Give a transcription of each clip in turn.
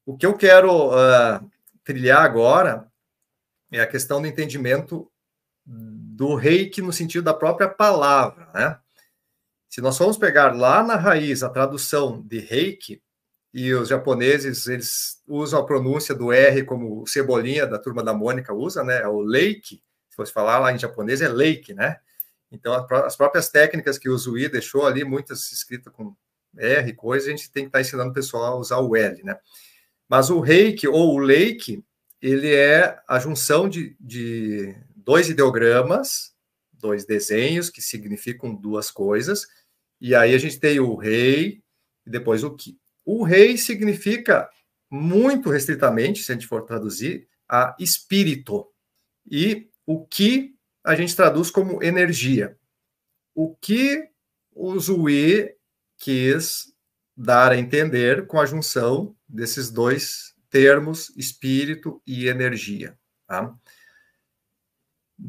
O que eu quero trilhar agora é a questão do entendimento do reiki no sentido da própria palavra, né? Se nós formos pegar lá na raiz a tradução de reiki, e os japoneses, eles usam a pronúncia do R como o Cebolinha da Turma da Mônica usa, né? É o leiki, se fosse falar lá em japonês é leiki, né? Então, as próprias técnicas que o Zui deixou ali, muitas escritas com R, coisa, a gente tem que estar ensinando o pessoal a usar o L, né? Mas o reiki ou o leiki, ele é a junção de dois ideogramas, dois desenhos que significam duas coisas, e aí a gente tem o rei e depois o ki. O rei significa, muito restritamente, se a gente for traduzir, a espírito. E o ki a gente traduz como energia. O que o Zui quis dar a entender com a junção desses dois termos, espírito e energia, tá?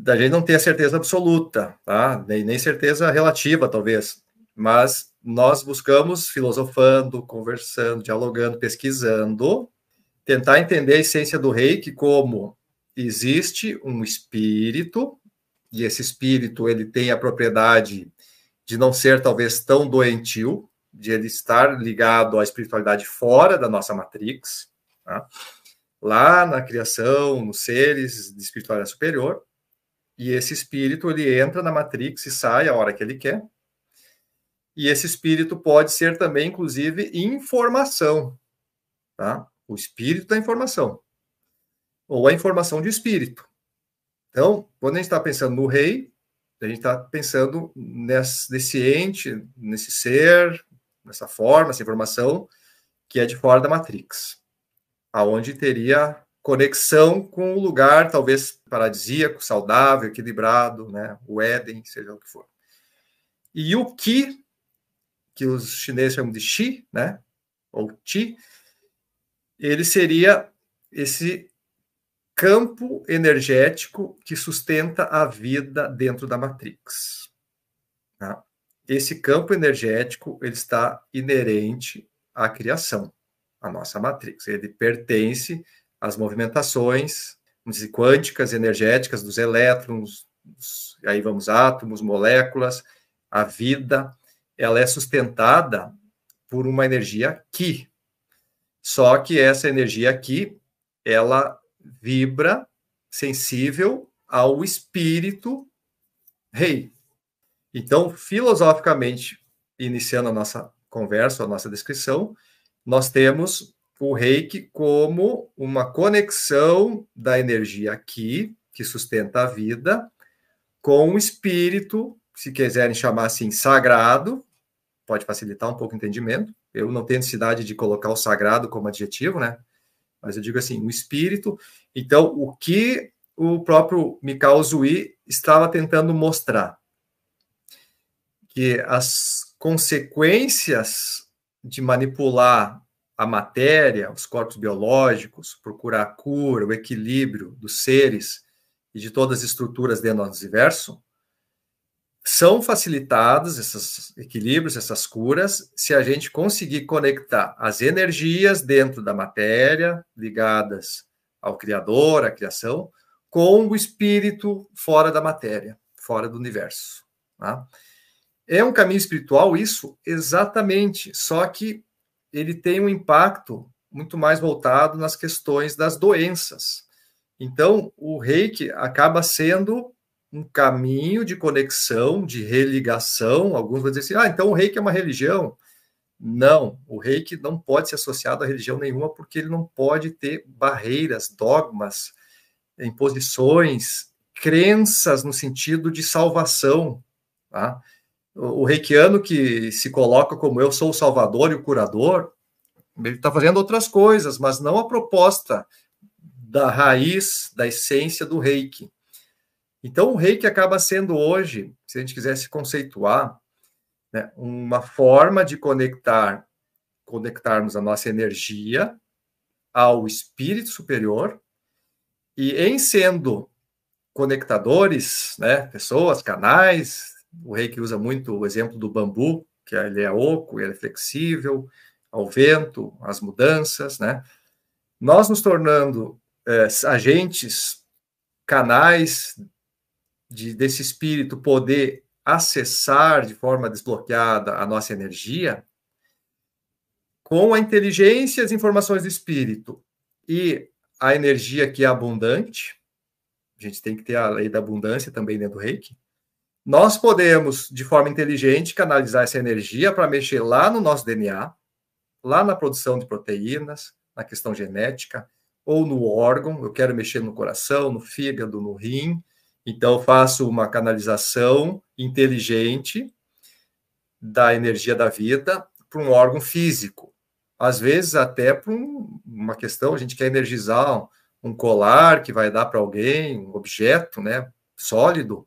A gente não tem a certeza absoluta, tá? Nem certeza relativa, talvez, mas nós buscamos, filosofando, conversando, dialogando, pesquisando, tentar entender a essência do reiki como existe um espírito, e esse espírito ele tem a propriedade de não ser talvez tão doentio, de ele estar ligado à espiritualidade fora da nossa matrix, tá? Lá na criação, nos seres de espiritualidade superior, e esse espírito ele entra na matrix e sai a hora que ele quer. E esse espírito pode ser também, inclusive, informação, tá? O espírito da informação, ou a informação de espírito. Então, quando a gente está pensando no rei, a gente está pensando nesse ente, nesse ser, nessa forma, essa informação que é de fora da Matrix, aonde teria conexão com o lugar, talvez paradisíaco, saudável, equilibrado, né? O Éden, seja o que for. E o Qi, que os chineses chamam de Qi, né? Ou Qi, ele seria esse campo energético que sustenta a vida dentro da Matrix. Tá? Esse campo energético ele está inerente à criação, à nossa Matrix. Ele pertence às movimentações quânticas, energéticas dos elétrons, aí vamos átomos, moléculas, a vida, ela é sustentada por uma energia Qi. Só que essa energia Qi, ela vibra sensível ao espírito rei. Então, filosoficamente, iniciando a nossa conversa, a nossa descrição, nós temos o reiki como uma conexão da energia Qi, que sustenta a vida, com o espírito, se quiserem chamar assim, sagrado, pode facilitar um pouco o entendimento. Eu não tenho necessidade de colocar o sagrado como adjetivo, né? Mas eu digo assim, o espírito. Então, o que o próprio Mikao Zui estava tentando mostrar? Que as consequências de manipular a matéria, os corpos biológicos, procurar a cura, o equilíbrio dos seres e de todas as estruturas dentro do universo, são facilitados esses equilíbrios, essas curas, se a gente conseguir conectar as energias dentro da matéria, ligadas ao Criador, à criação, com o espírito fora da matéria, fora do universo. Tá? É um caminho espiritual isso? Exatamente, só que ele tem um impacto muito mais voltado nas questões das doenças. Então, o reiki acaba sendo um caminho de conexão, de religação. Alguns vão dizer assim, então o reiki é uma religião. Não, o reiki não pode ser associado a religião nenhuma, porque ele não pode ter barreiras, dogmas, imposições, crenças no sentido de salvação. Tá? O reikiano que se coloca como eu sou o salvador e o curador, ele está fazendo outras coisas, mas não a proposta da raiz, da essência do reiki. Então, o reiki acaba sendo hoje, se a gente quisesse conceituar, né, uma forma de conectarmos a nossa energia ao espírito superior, e em sendo conectadores, né, pessoas, canais, o reiki usa muito o exemplo do bambu, que ele é oco, ele é flexível, ao vento, às mudanças, né? Nós nos tornando agentes, canais desse espírito poder acessar de forma desbloqueada a nossa energia, com a inteligência e as informações do espírito e a energia que é abundante, a gente tem que ter a lei da abundância também dentro do Reiki, nós podemos, de forma inteligente, canalizar essa energia para mexer lá no nosso DNA, lá na produção de proteínas, na questão genética, ou no órgão, eu quero mexer no coração, no fígado, no rim, então eu faço uma canalização inteligente da energia da vida para um órgão físico. Às vezes até para uma questão, a gente quer energizar um colar que vai dar para alguém, um objeto, né, sólido,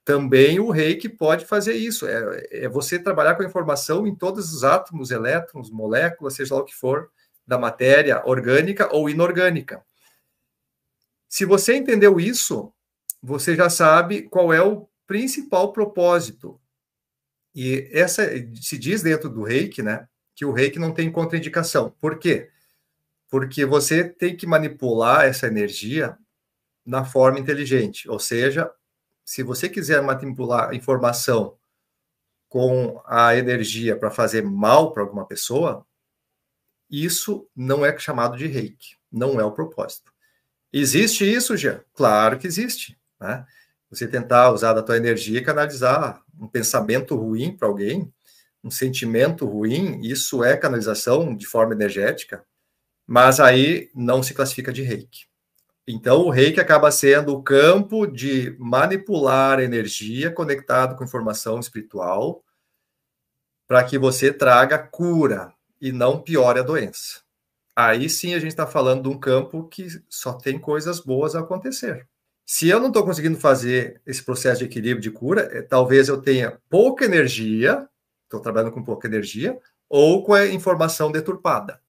também o Reiki pode fazer isso, é você trabalhar com a informação em todos os átomos, elétrons, moléculas, seja lá o que for, da matéria orgânica ou inorgânica. Se você entendeu isso, você já sabe qual é o principal propósito. E essa se diz dentro do Reiki, né, que o Reiki não tem contraindicação. Por quê? Porque você tem que manipular essa energia na forma inteligente, ou seja, se você quiser manipular informação com a energia para fazer mal para alguma pessoa, isso não é chamado de Reiki, não é o propósito. Existe isso, Jean? Claro que existe, né? Você tentar usar da tua energia e canalizar um pensamento ruim para alguém, um sentimento ruim, isso é canalização de forma energética, mas aí não se classifica de Reiki. Então, o Reiki acaba sendo o campo de manipular a energia conectado com informação espiritual para que você traga cura e não piore a doença. Aí sim a gente está falando de um campo que só tem coisas boas a acontecer. Se eu não estou conseguindo fazer esse processo de equilíbrio de cura, talvez eu tenha pouca energia, estou trabalhando com pouca energia, ou com a informação deturpada.